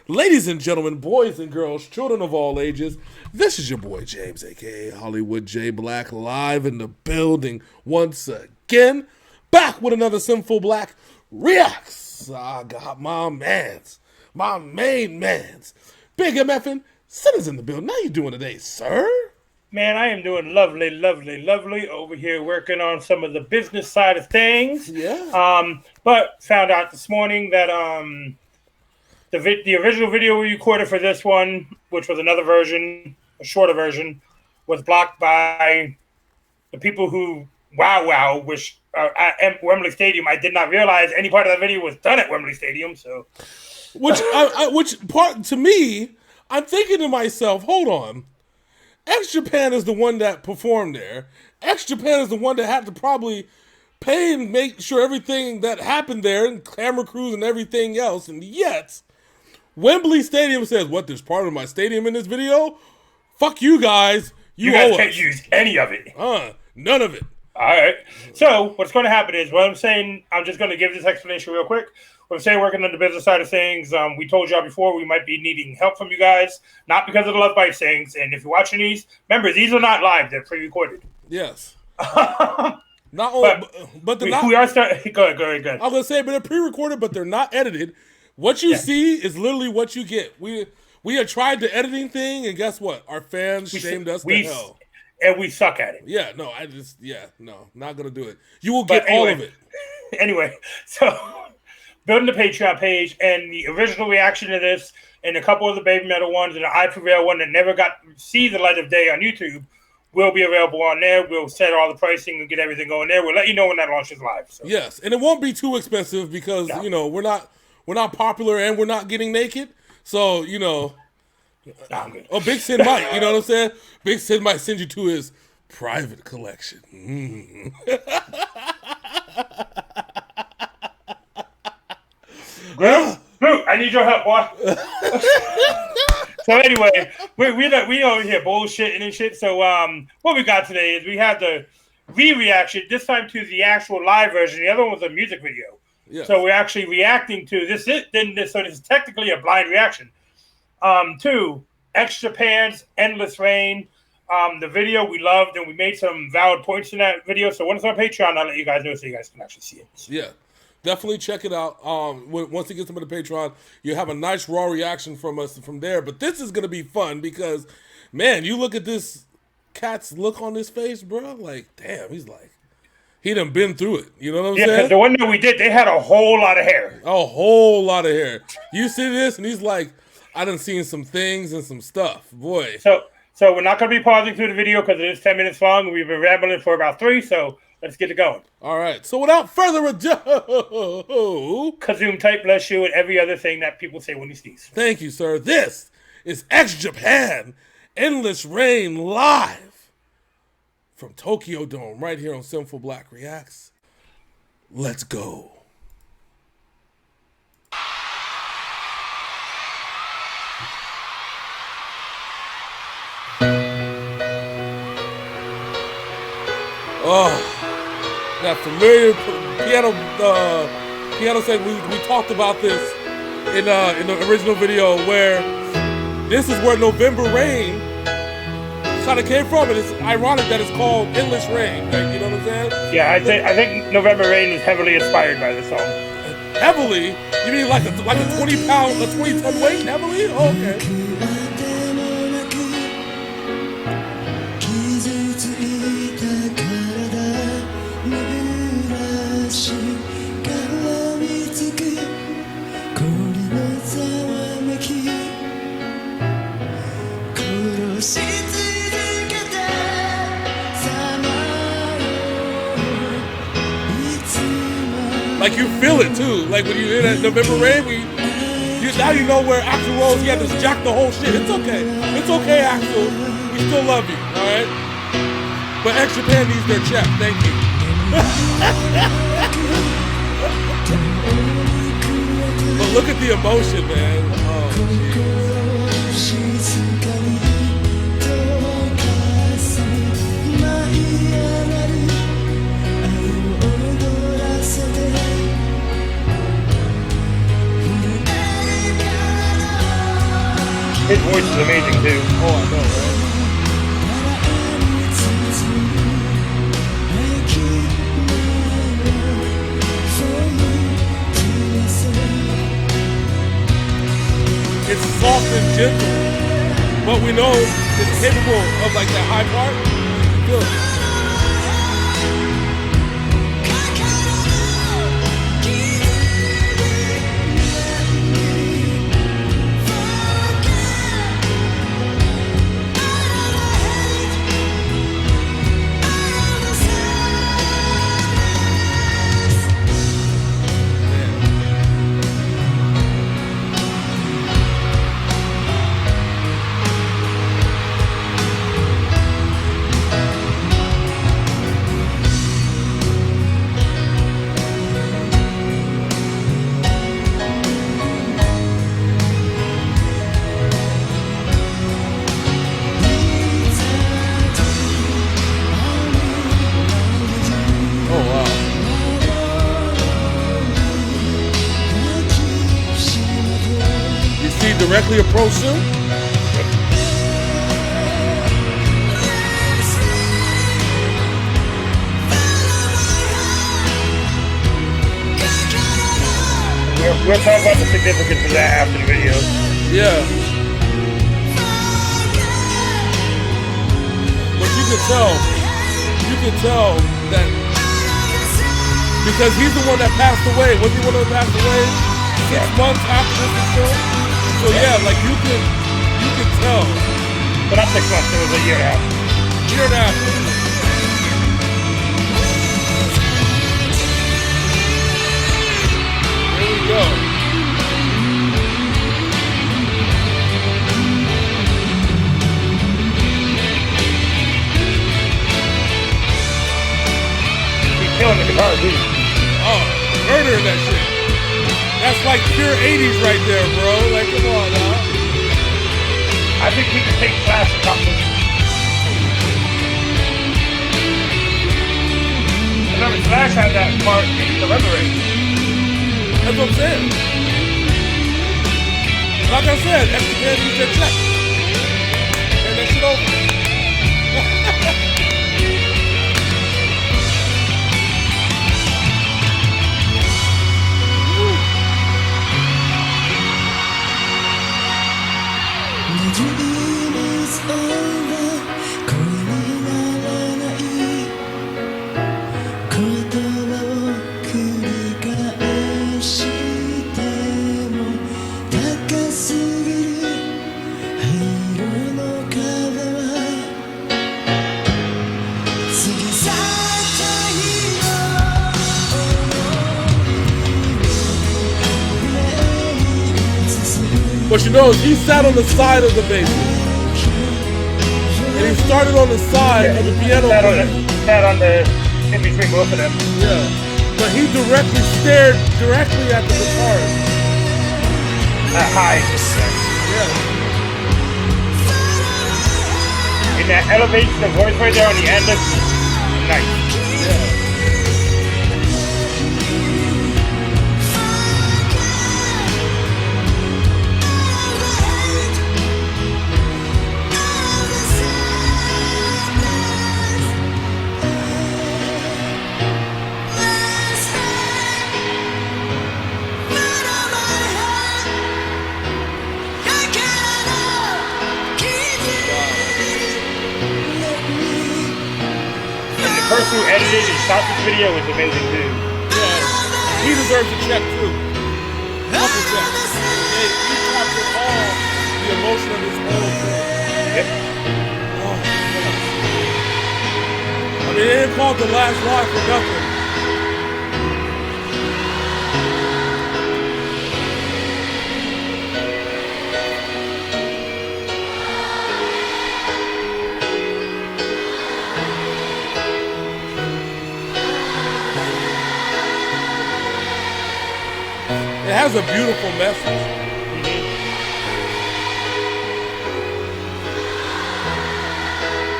Ladies and gentlemen, boys and girls, children of all ages, this is your boy James, aka Hollywood J Blaq, live in the building once again, back with another Synful Blaq Reacts. I got my main mans, Big MFing, Sinners in the building. How you doing today, sir? Man, I am doing lovely over here working on some of the business side of things. Yeah. But found out this morning that the original video we recorded for this one, which was another version, a shorter version, was blocked by the people who which at Wembley Stadium. I did not realize any part of that video was done at Wembley Stadium. So, which part to me, I'm thinking to myself, hold on, X Japan is the one that performed there. X Japan is the one that had to probably pay and make sure everything that happened there and camera crews and everything else, and yet Wembley Stadium says, what, there's part of my stadium in this video? Fuck you guys. You guys owe can't us. use any of it. None of it. All right. So what's going to happen is what I'm saying, I'm just going to give this explanation real quick. What I'm saying, working on the business side of things, we told y'all before we might be needing help from you guys, not because of the Love Bites things. And if you're watching these, remember, these are not live. They're pre-recorded. Yes. Not only, but they're not. We are starting. Go ahead. I was going to say, but they're pre-recorded, but they're not edited. What you see is literally what you get. We had tried the editing thing, and guess what? Our fans shamed us to hell. And we suck at it. Yeah, no, not going to do it. You will get all of it. Anyway, so building the Patreon page and the original reaction to this and a couple of the Baby Metal ones and the I Prevail one that never got to see the light of day on YouTube will be available on there. We'll set all the pricing and get everything going there. We'll let you know when that launches live. So. Yes, and it won't be too expensive because, we're not popular and we're not getting naked. So, I'm good. Big Sin might, you know what I'm saying? Big Sin might send you to his private collection. Groot, I need your help, boy. So anyway, we over here bullshitting and shit. So what we got today is we have the reaction, this time to the actual live version. The other one was a music video. Yes. So we're actually reacting to this. So this is technically a blind reaction to X Japan's Endless Rain. The video we loved, and we made some valid points in that video. So when it's on Patreon, I'll let you guys know so you guys can actually see it. Yeah, definitely check it out. Once it gets into the Patreon, you have a nice raw reaction from us from there. But this is going to be fun because, man, you look at this cat's look on his face, bro. Like, damn, he's like, he done been through it. You know what I'm saying? Yeah, because the one that we did, they had a whole lot of hair. A whole lot of hair. You see this, and he's like, I done seen some things and some stuff. Boy. So we're not going to be pausing through the video because it is 10 minutes long, and we've been rambling for about 3, so let's get it going. All right. So without further ado. Kazoom type, bless you, and every other thing that people say when you sneeze. Thank you, sir. This is X Japan Endless Rain live from Tokyo Dome, right here on Synful Blaq Reacts. Let's go. Oh, that familiar piano set. We talked about this in the original video where this is where November Rain kind of came from, and it's ironic that it's called Endless Rain. Like, you know what I'm saying? Yeah, I think November Rain is heavily inspired by this song. Heavily? You mean like a 20-ton weight? Heavily? Oh, okay. Like you feel it too. Like when you hear that November Rain, now you know where Axl Rose, he had to jack the whole shit. It's okay. It's okay, Axl. We still love you, alright? But X Japan needs their check. Thank you. the emotion, man. Oh, His voice is amazing too. oh, I know, right? It's soft and gentle, but we know it's capable of like that high part. Feel it. Directly approach him. We'll talk about the significance of that after the video. Yeah. But you can tell that because he's the one that passed away. Was he the one that passed away 6 months after this film? So yeah, like you can tell. But not 6 months, it was a year and a half. Year and a half. Here we go. He's killing the guitar too. Oh, murdering that shit. That's like pure 80s right there, bro. Like, come on, dog. I think he can take Slash and top this. Remember, Slash had that part in Deliberate. That's what I'm saying. Like I said, extra man needs their check. And that shit over. What you know is he sat on the side of the bass. And he started on the side of the piano. Sat on the in between both of them. Yeah. But he directly stared directly at the guitar. High. Yeah. And that elevation of voice right there on the end is nice. The person who edited and shot this video was amazing too. Yeah, he deserves a check too. Couple checks. He captured all the emotion of this whole thing. Yep. Oh, man. I mean, they didn't call it The Last Ride for nothing. It has a beautiful message.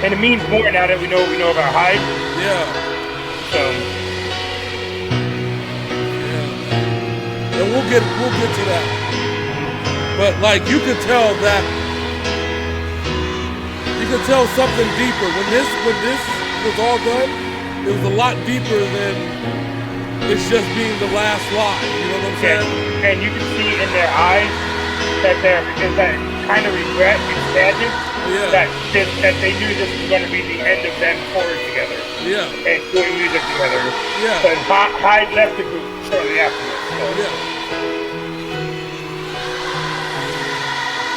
And it means more now that we know about Hyde. Yeah. So yeah. And we'll get to that. But like you could tell something deeper. When this was all done, it was a lot deeper than it's just being the last line. You know what I'm saying? And you can see in their eyes that there is that kind of regret and sadness. Yeah. That they knew this was going to be the end of them touring together. Yeah. And doing music together. Yeah. But Hyde left the group shortly afterwards. So. Yeah.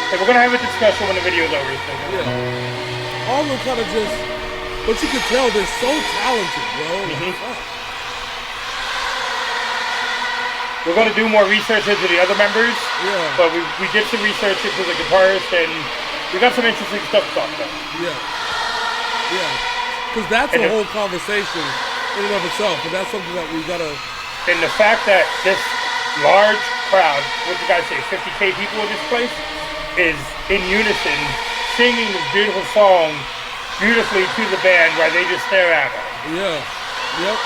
And we're going to have a discussion when the video's over. So. Yeah. All of them kind of just, but you can tell they're so talented, bro. We're going to do more research into the other members. Yeah. But we did some research into the guitarist and we got some interesting stuff to talk about. Yeah. Yeah. Because that's a whole conversation in and of itself. And that's something that we got to... And the fact that this large crowd, what you guys say, 50K people in this place, is in unison singing this beautiful song beautifully to the band while they just stare at it. Yeah. Yep.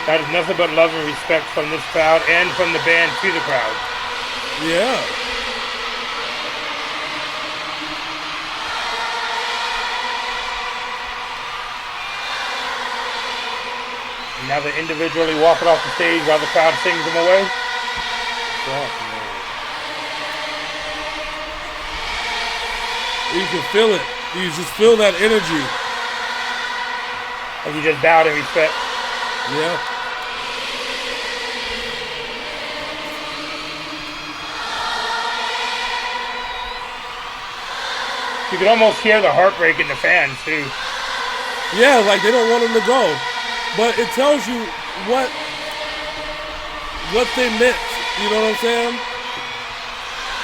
That is nothing but love and respect from this crowd and from the band to the crowd. Yeah. And now they're individually walking off the stage while the crowd sings them away. You can feel it. You just feel that energy. And you just bowed in respect. Yeah. You can almost hear the heartbreak in the fans too. Yeah, like they don't want him to go. But it tells you what they meant. You know what I'm saying?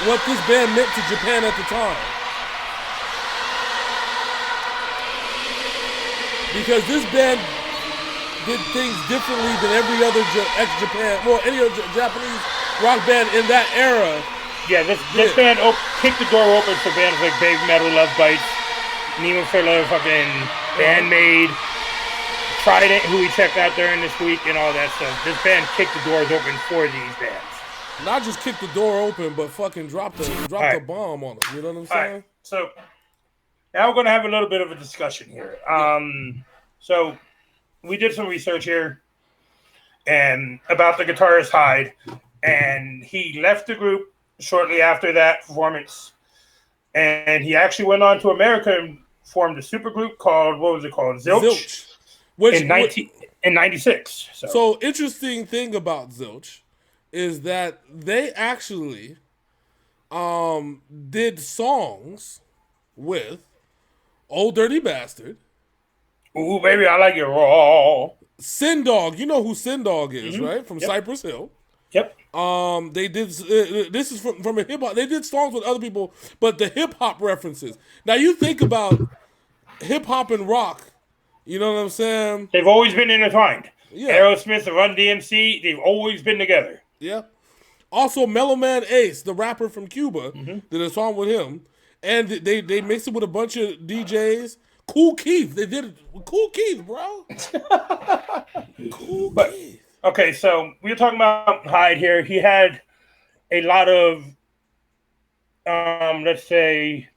What this band meant to Japan at the time. Because this band did things differently than every other ex-Japan, well, any other Japanese rock band in that era. Yeah, this band kicked the door open for bands like Big Metal, Love Bites, Nemo Filler, fucking Bandmade, Trident, who we checked out during this week, and all that stuff. This band kicked the doors open for these bands. Not just kicked the door open, but fucking dropped a bomb on them. You know what I'm saying? Right. So now we're going to have a little bit of a discussion here. So we did some research here and about the guitarist Hyde, and he left the group shortly after that performance, and he actually went on to America and formed a supergroup called, what was it called? Zilch. In 96. So interesting thing about Zilch is that they actually did songs with Old Dirty Bastard, Ooh, baby, I like it raw. Sin Dog. You know who Sin Dog is, Mm-hmm. right? From Yep. Cypress Hill. Yep. They did. This is from a hip hop. They did songs with other people, but the hip hop references. Now you think about hip hop and rock. You know what I'm saying? They've always been intertwined. Yeah. Aerosmith, the Run DMC, they've always been together. Yeah. Also, Mellow Man Ace, the rapper from Cuba, did a song with him, and they mixed it with a bunch of DJs. Cool Keith, they did it with Cool Keith, bro. Keith. Okay, so we were talking about Hyde here. He had a lot of, let's say,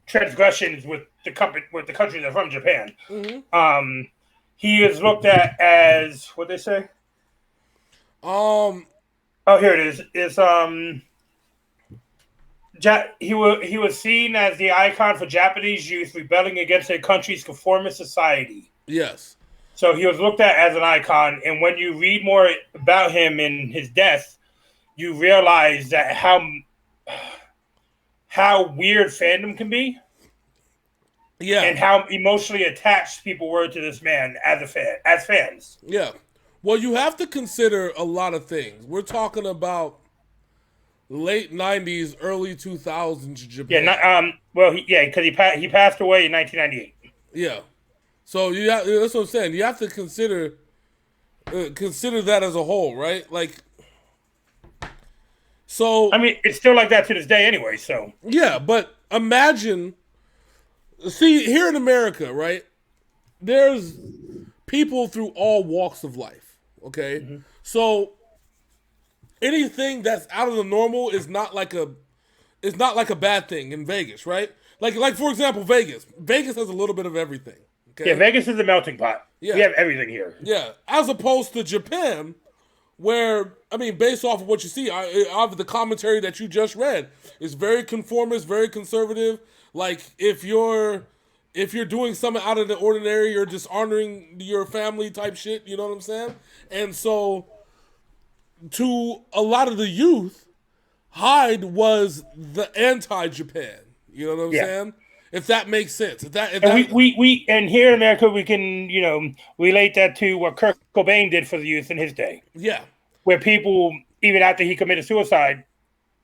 transgressions with the country that's from Japan. Mm-hmm. He is looked at as what they say. Oh, here it is. It's he was seen as the icon for Japanese youth rebelling against their country's conformist society. Yes. So he was looked at as an icon, and when you read more about him and his death, you realize that how weird fandom can be. Yeah. And how emotionally attached people were to this man as fans. Yeah. Well, you have to consider a lot of things. We're talking about late 90s, early 2000s Japan. Yeah, because he passed away in 1998. Yeah. So that's what I'm saying. You have to consider that as a whole, right? Like, so I mean, it's still like that to this day anyway, so. Yeah, but imagine, see, here in America, right, there's people through all walks of life, okay? Mm-hmm. So anything that's out of the normal is not like a bad thing in Vegas, right? Like for example, Vegas. Vegas has a little bit of everything. Okay? Yeah, Vegas is a melting pot. Yeah. We have everything here. Yeah, as opposed to Japan, where, I mean, based off of what you see, of the commentary that you just read, it's very conformist, very conservative. Like, if you're doing something out of the ordinary, you're dishonoring your family type shit, you know what I'm saying? And so, to a lot of the youth, Hyde was the anti-Japan. You know what I'm saying? If that makes sense. And here in America, we can, relate that to what Kurt Cobain did for the youth in his day. Yeah. Where people, even after he committed suicide,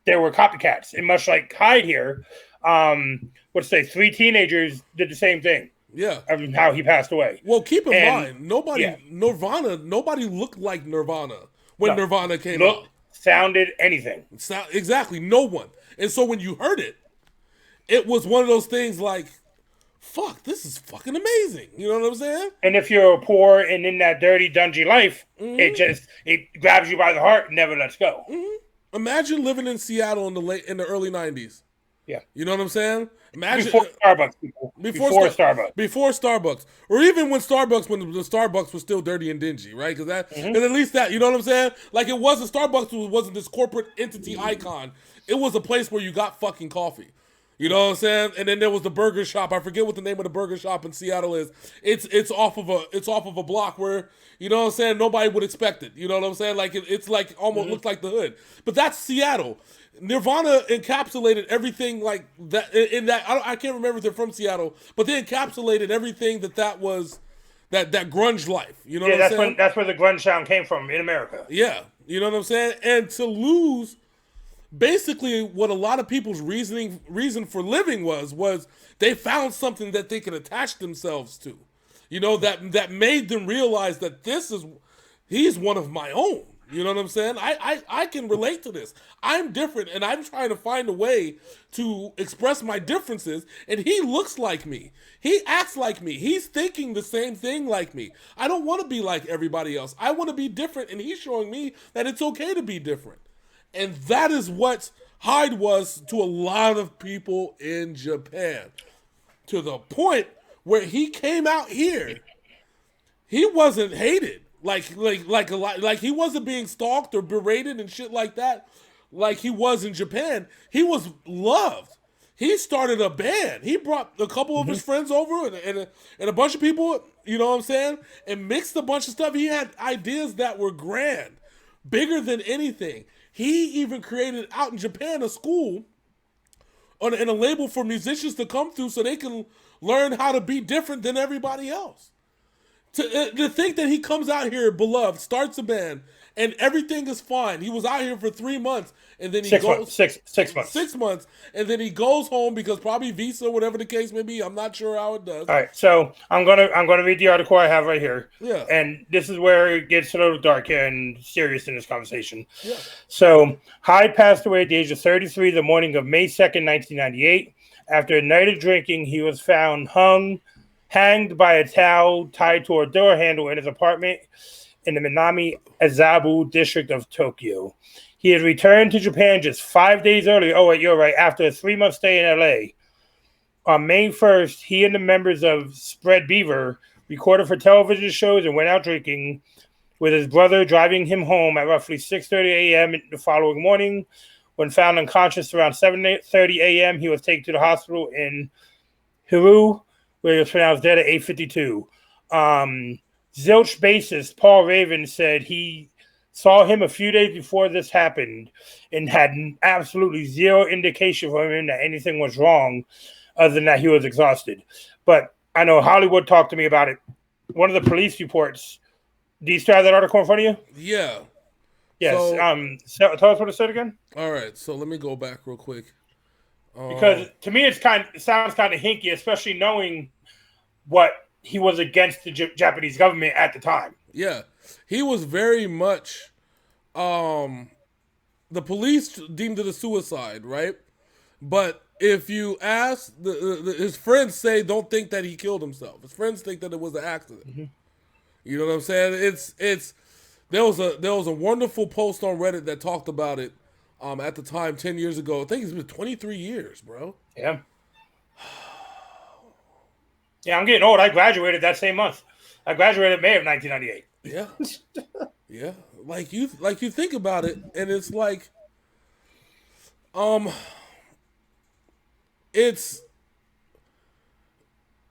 there were copycats. And much like Hyde here, 3 teenagers did the same thing. Yeah. How he passed away. Well, keep in mind, nobody looked like Nirvana when Nirvana came out. Sounded anything. Exactly. No one. And so when you heard it, it was one of those things like, fuck, this is fucking amazing. You know what I'm saying? And if you're poor and in that dirty, dungy life, it grabs you by the heart and never lets go. Mm-hmm. Imagine living in Seattle in the early 90s. Yeah. You know what I'm saying? Imagine before Starbucks, people. Before Starbucks. Before Starbucks. Or even when the Starbucks was still dirty and dingy, right? Because at least that, you know what I'm saying? Like, it wasn't, Starbucks wasn't this corporate entity icon. It was a place where you got fucking coffee. You know what I'm saying? And then there was the burger shop. I forget what the name of the burger shop in Seattle is. It's off of a block where, you know what I'm saying, nobody would expect it. You know what I'm saying? Like it's like almost looks like the hood. But that's Seattle. Nirvana encapsulated everything like that in that. I can't remember if they're from Seattle, but they encapsulated everything that was that grunge life. You know what I'm saying? That's where the grunge sound came from in America. Yeah. You know what I'm saying? And to lose basically what a lot of people's reason for living was they found something that they could attach themselves to, you know, that made them realize that he's one of my own. You know what I'm saying? I can relate to this. I'm different, and I'm trying to find a way to express my differences, and he looks like me. He acts like me. He's thinking the same thing like me. I don't want to be like everybody else. I want to be different, and he's showing me that it's okay to be different. And that is what Hyde was to a lot of people in Japan. To the point where he came out here, he wasn't hated. Like he wasn't being stalked or berated and shit like that like he was in Japan. He was loved. He started a band. He brought a couple of his friends over and a bunch of people, you know what I'm saying, and mixed a bunch of stuff. He had ideas that were grand, bigger than anything. He even created out in Japan a school in a label for musicians to come through so they can learn how to be different than everybody else. To think that he comes out here, beloved, starts a band, and everything is fine. He was out here for 3 months, and then he goes 6 months. 6 months, and then he goes home because probably visa, whatever the case may be. I'm not sure how it does. All right, so I'm gonna read the article I have right here. Yeah, and this is where it gets a little dark and serious in this conversation. Yeah. So Hyde passed away at the age of 33 the morning of May 2nd, 1998. After a night of drinking, he was found hanged by a towel tied to a door handle in his apartment in the Minami Azabu district of Tokyo. He had returned to Japan just 5 days earlier. Oh, wait, you're right. After a 3-month stay in LA. On May 1st, he and the members of Spread Beaver recorded for television shows and went out drinking, with his brother driving him home at roughly 6:30 a.m. the following morning. When found unconscious around 7:30 a.m., he was taken to the hospital in Hiru, where he was pronounced dead at 8:52. Zilch bassist Paul Raven said he saw him a few days before this happened and had absolutely zero indication from him that anything was wrong other than that he was exhausted. But I know Hollywood talked to me about it. One of the police reports, do you still have that article in front of you? Yeah. Yes. So tell us what it said again. All right, so let me go back real quick. Because to me, it sounds kind of hinky, especially knowing what he was against the Japanese government at the time. Yeah, he was very much. The police deemed it a suicide, right? But if you ask, his friends say don't think that he killed himself. His friends think that it was an accident. Mm-hmm. You know what I'm saying? There was a wonderful post on Reddit that talked about it. At the time, 10 years ago. I think it's been 23 years, bro. Yeah. Yeah, I'm getting old. I graduated that same month. I graduated May of 1998. Yeah. Yeah. Like you think about it, and it's like, it's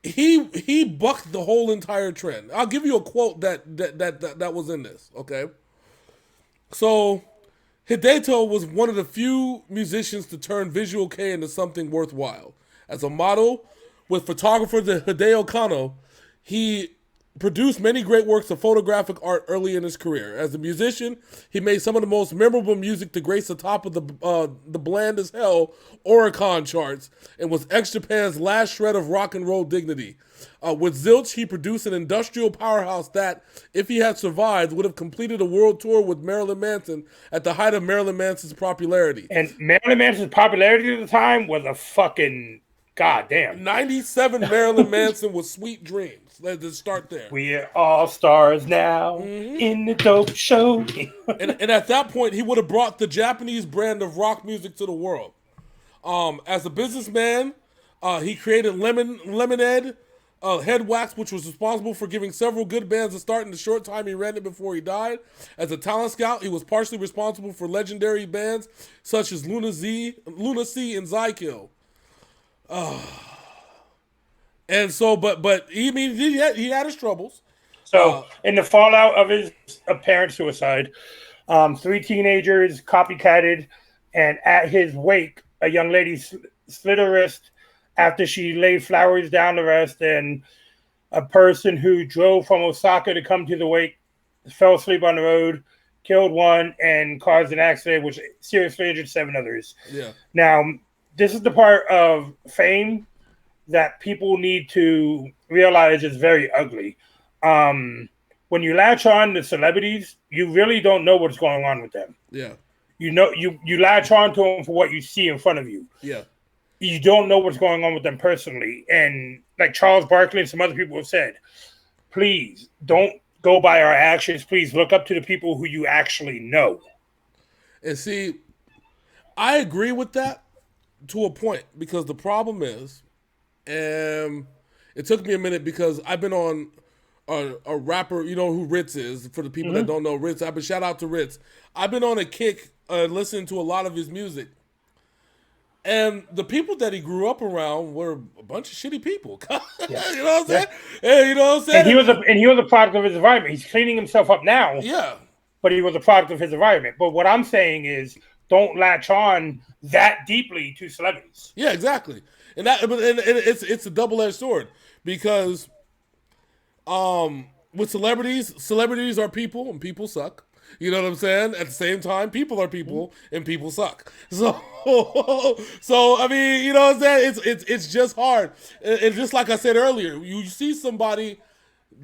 he bucked the whole entire trend. I'll give you a quote that was in this, okay? So Hideto was one of the few musicians to turn visual kei into something worthwhile. As a model with photographer Hideo Kano, he produced many great works of photographic art early in his career. As a musician, he made some of the most memorable music to grace the top of the bland as hell Oricon charts and was X Japan's last shred of rock and roll dignity. With Zilch, he produced an industrial powerhouse that, if he had survived, would have completed a world tour with Marilyn Manson at the height of Marilyn Manson's popularity. And Marilyn Manson's popularity at the time was a fucking goddamn. 97 Marilyn Manson with Sweet Dreams. Let's start there. We're all stars now in the dope show. and at that point, he would have brought the Japanese brand of rock music to the world. As a businessman, he created Lemonade, Head Wax, which was responsible for giving several good bands a start in the short time he ran it before he died. As a talent scout, he was partially responsible for legendary bands such as Luna C and Zykill. And so, but he had his troubles. So, in the fallout of his apparent suicide, 3 teenagers copycatted, and at his wake, a young lady slit her wrist after she laid flowers down the wrist, and a person who drove from Osaka to come to the wake fell asleep on the road, killed one, and caused an accident which seriously injured 7 others. Yeah. Now, this is the part of fame that people need to realize is very ugly. When you latch on to celebrities, you really don't know what's going on with them. Yeah. You know, you latch on to them for what you see in front of you. Yeah. You don't know what's going on with them personally. And like Charles Barkley and some other people have said, please don't go by our actions. Please look up to the people who you actually know. And see, I agree with that to a point, because the problem is, it took me a minute because I've been on a rapper, you know who Ritz is, for the people that don't know Ritz. I've been, shout out to Ritz. I've been on a kick listening to a lot of his music. And the people that he grew up around were a bunch of shitty people. Yeah. You know what I'm saying? Yeah. You know what I'm saying? And he was a product of his environment. He's cleaning himself up now. Yeah. But he was a product of his environment. But what I'm saying is, don't latch on that deeply to celebrities. Yeah, exactly. And it's a double-edged sword because with celebrities are people and people suck. You know what I'm saying? At the same time, people are people and people suck. So, so I mean, you know what I'm saying? It's just hard. And just like I said earlier, you see somebody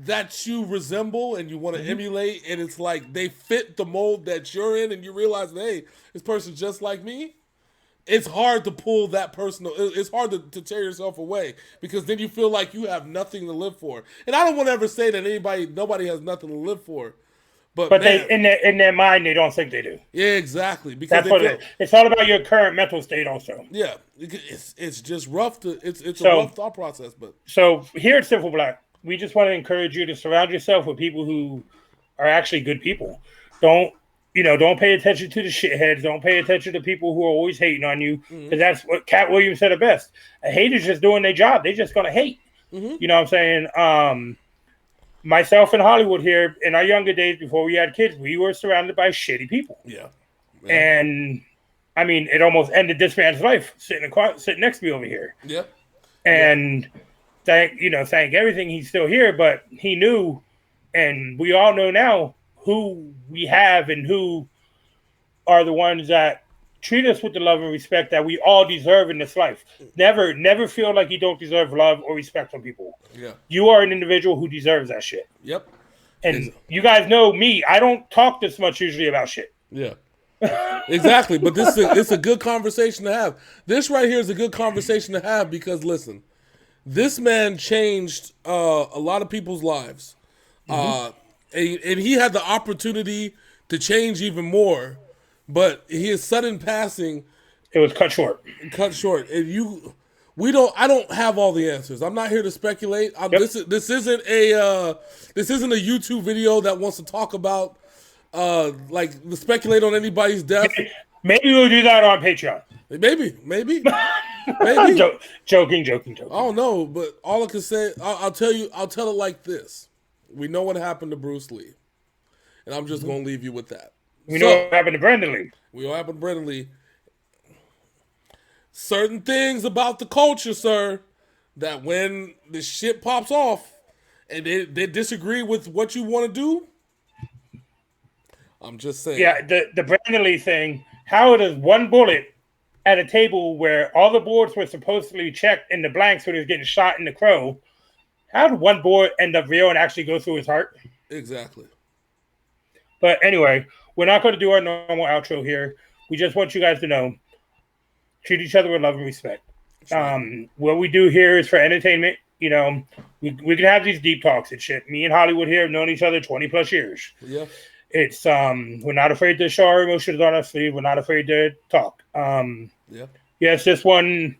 that you resemble and you want to emulate, and it's like they fit the mold that you're in, and you realize, hey, this person's just like me. It's hard to pull that person. It's hard to tear yourself away because then you feel like you have nothing to live for. And I don't want to ever say that nobody has nothing to live for. But man, they in their mind they don't think they do. Yeah, exactly. Because that's what it is. It's all about your current mental state, also. Yeah, it's just rough to it's a rough thought process. But so here at Synful Blaq, we just want to encourage you to surround yourself with people who are actually good people. Don't pay attention to the shitheads. Don't pay attention to people who are always hating on you, because that's what Cat Williams said it best. A hater's just doing their job. They're just gonna hate. You know what I'm saying? Myself in Hollywood here, in our younger days before we had kids, we were surrounded by shitty people. Yeah. And I mean, it almost ended this man's life sitting next to me over here. Yeah. And thank everything he's still here, but he knew, and we all know now who we have and who are the ones that treat us with the love and respect that we all deserve in this life. Never feel like you don't deserve love or respect from people. Yeah. You are an individual who deserves that shit. Yep. And you guys know me. I don't talk this much usually about shit. Yeah. Exactly. But it's a good conversation to have. This right here is a good conversation to have because, listen, this man changed a lot of people's lives. And he had the opportunity to change even more. But his sudden passing, it was cut short. And I don't have all the answers. I'm not here to speculate. This isn't a YouTube video that wants to talk about speculate on anybody's death. Maybe we'll do that on Patreon. Maybe. Joking. Oh no, but all I can say, I'll tell it like this: we know what happened to Bruce Lee, and I'm just gonna leave you with that. We know what happened to Brandon Lee. We know what happened to Brandon Lee. Certain things about the culture, sir, that when the shit pops off and they disagree with what you want to do, I'm just saying. Yeah, the Brandon Lee thing, how does one bullet at a table where all the boards were supposedly checked in the blanks when he was getting shot in the crow, how did one board end up real and actually go through his heart? Exactly. But anyway, we're not going to do our normal outro here. We just want you guys to know, treat each other with love and respect. What we do here is for entertainment. You know, we can have these deep talks and shit. Me and Hollywood here have known each other 20 plus years. Yeah. It's we're not afraid to show our emotions on our sleeve. We're not afraid to talk. Yeah. Yes, this one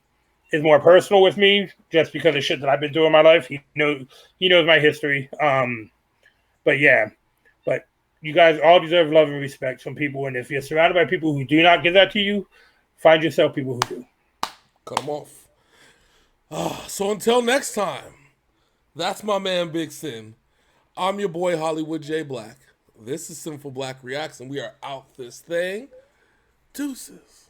is more personal with me just because of shit that I've been through in my life. He knows my history. But yeah. You guys all deserve love and respect from people, and if you're surrounded by people who do not give that to you, find yourself people who do. Cut them off. So until next time, that's my man Big Sin. I'm your boy Hollywood J. Black. This is Synful Blaq Reacts, and we are out this thing. Deuces.